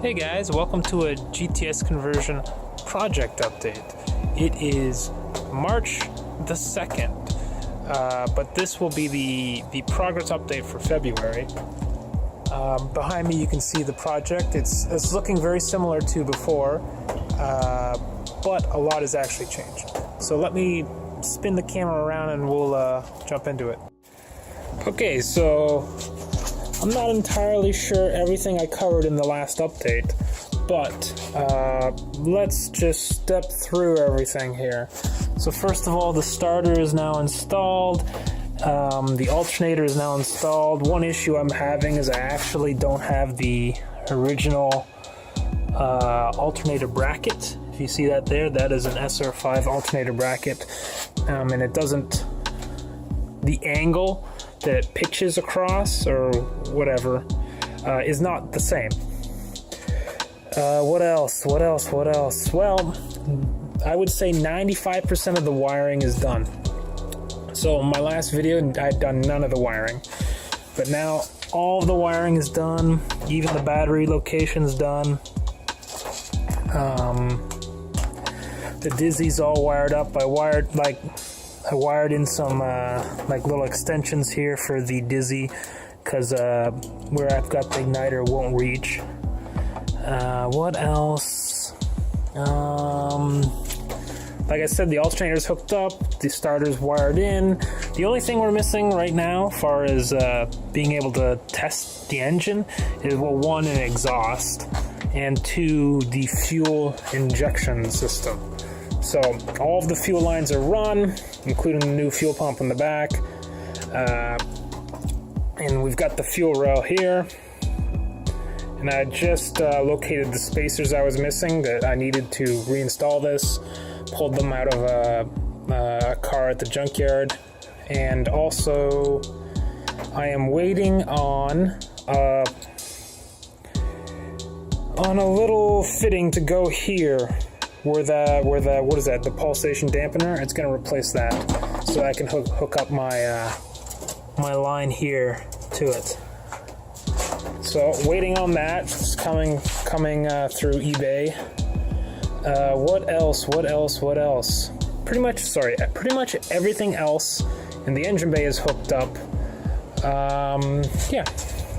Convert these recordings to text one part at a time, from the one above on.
Hey guys, welcome to a GTS conversion project update. It is March the 2nd, but this will be the progress update for February. Behind me you can see the project. It's looking very similar to before, but a lot has actually changed. So let me spin the camera around and we'll jump into it. Okay, so I'm not entirely sure everything I covered in the last update, but let's just step through everything here. So first of all, the starter is now installed. The alternator is now installed. One issue I'm having is I actually don't have the original alternator bracket. If you see that there, that is an SR5 alternator bracket, and it doesn't, the angle that it pitches across or whatever is not the same. What else? Well, I would say 95% of the wiring is done. So in my last video, I'd done none of the wiring, but now all of the wiring is done. Even the battery location's done. The dizzy's all wired up. I wired in some like little extensions here for the dizzy, because where I've got the igniter won't reach. What else? Like I said, the alternator's hooked up, the starter's wired in. The only thing we're missing right now, as far as being able to test the engine, is, well, one, an exhaust, and two, the fuel injection system. So all of the fuel lines are run, including the new fuel pump in the back. And we've got the fuel rail here. And I just located the spacers I was missing that I needed to reinstall this. Pulled them out of a car at the junkyard. And also, I am waiting on a little fitting to go here. Where the what is that? The pulsation dampener. It's going to replace that, so I can hook up my my line here to it. So waiting on that. It's coming through eBay. What else? Pretty much everything else in the engine bay is hooked up. Yeah,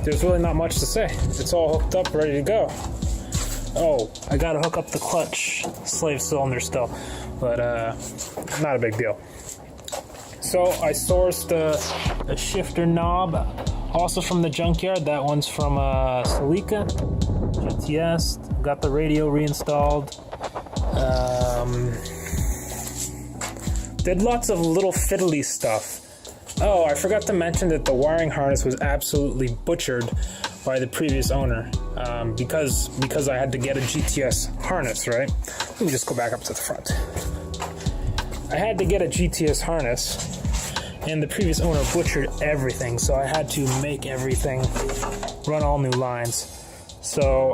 there's really not much to say. It's all hooked up, ready to go. Oh, I gotta hook up the clutch slave cylinder still, but not a big deal. So I sourced a shifter knob, also from the junkyard. That one's from Celica, GTS. Got the radio reinstalled. Did lots of little fiddly stuff. Oh, I forgot to mention that the wiring harness was absolutely butchered by the previous owner, because I had to get a GTS harness, right? Let me just go back up to the front. I had to get a GTS harness, and the previous owner butchered everything, so I had to make everything run all new lines. So,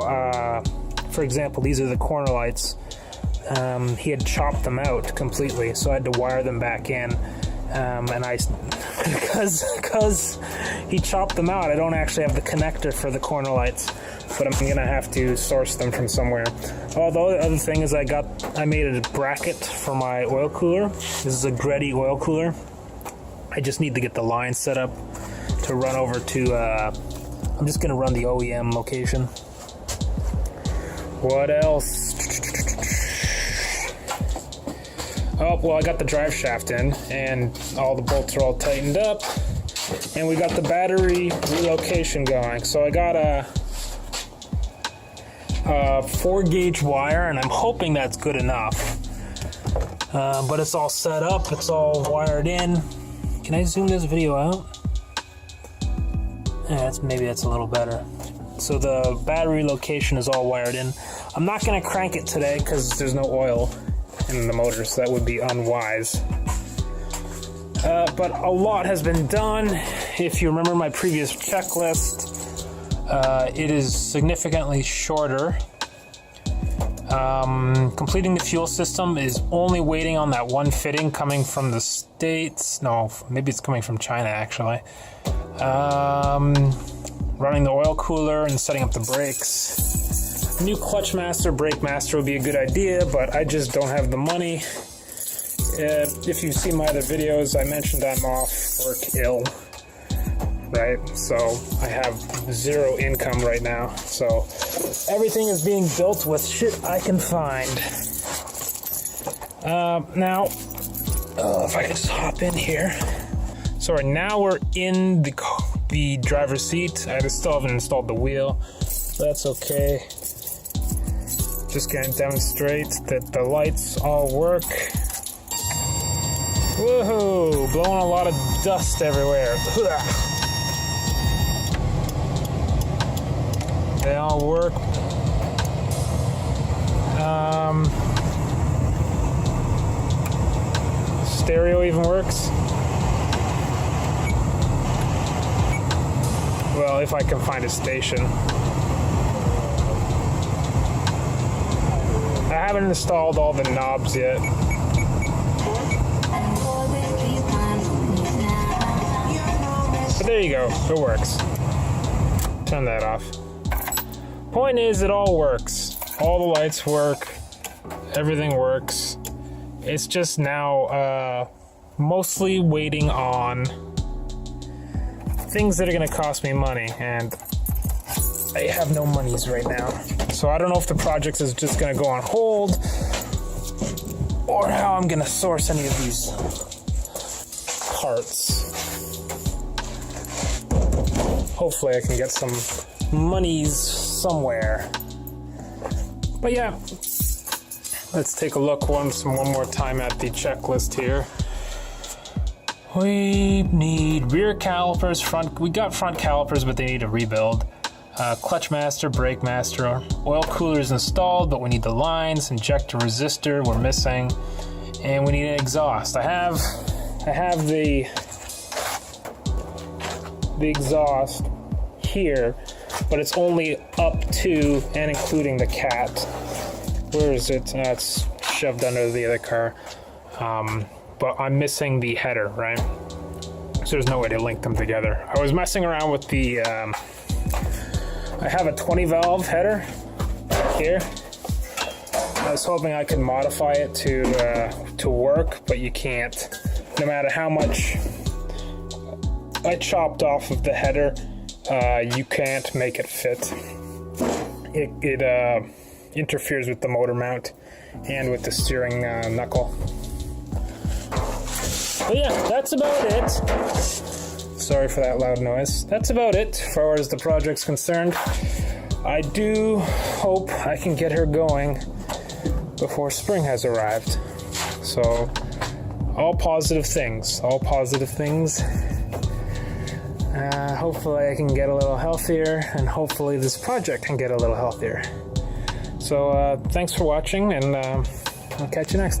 for example, these are the corner lights. He had chopped them out completely, so I had to wire them back in. And because he chopped them out, I don't actually have the connector for the corner lights, but I'm gonna have to source them from somewhere. Although the other thing is I made a bracket for my oil cooler. This is a Greddy oil cooler. I just need to get the line set up to run over to, I'm just gonna run the OEM location. What else? Oh, well, I got the drive shaft in, and all the bolts are all tightened up, and we got the battery relocation going. So I got a 4-gauge wire, and I'm hoping that's good enough. But it's all set up, it's all wired in. Can I zoom this video out? Yeah, maybe that's a little better. So the battery location is all wired in. I'm not gonna crank it today because there's no oil in the motor, so that would be unwise. But a lot has been done. If you remember my previous checklist, it is significantly shorter. Completing the fuel system is only waiting on that one fitting coming from the States. No, maybe it's coming from China, actually. Running the oil cooler and setting up the brakes. New clutch master, brake master would be a good idea, but I just don't have the money. If you've seen my other videos, I mentioned I'm off work ill, right? So I have zero income right now. So everything is being built with shit I can find. Now, if I could just hop in here. Sorry, now we're in the driver's seat. I still haven't installed the wheel. That's okay. Just gonna demonstrate that the lights all work. Woohoo! Blowing a lot of dust everywhere. They all work. Stereo even works. Well, if I can find a station. I haven't installed all the knobs yet. But there you go, it works. Turn that off. Point is, it all works. All the lights work, everything works. It's just now mostly waiting on things that are gonna cost me money, and I have no monies right now. So I don't know if the project is just gonna go on hold or how I'm gonna source any of these parts. Hopefully I can get some monies somewhere. But yeah, let's take a look one more time at the checklist here. We need rear calipers, we got front calipers, but they need a rebuild. Clutch master, brake master, oil cooler is installed, but we need the lines, injector resistor we're missing, and we need an exhaust. I have the exhaust here, but it's only up to and including the cat. Where is it? It's shoved under the other car. But I'm missing the header, right? So there's no way to link them together. I was messing around with the, I have a 20 valve header back here. I was hoping I could modify it to work, but you can't. No matter how much I chopped off of the header, you can't make it fit. It interferes with the motor mount and with the steering knuckle. But yeah, that's about it. Sorry for that loud noise. That's about it as far as the project's concerned. I do hope I can get her going before spring has arrived. So, all positive things. All positive things. Hopefully I can get a little healthier, and hopefully this project can get a little healthier. So, thanks for watching, and I'll catch you next time.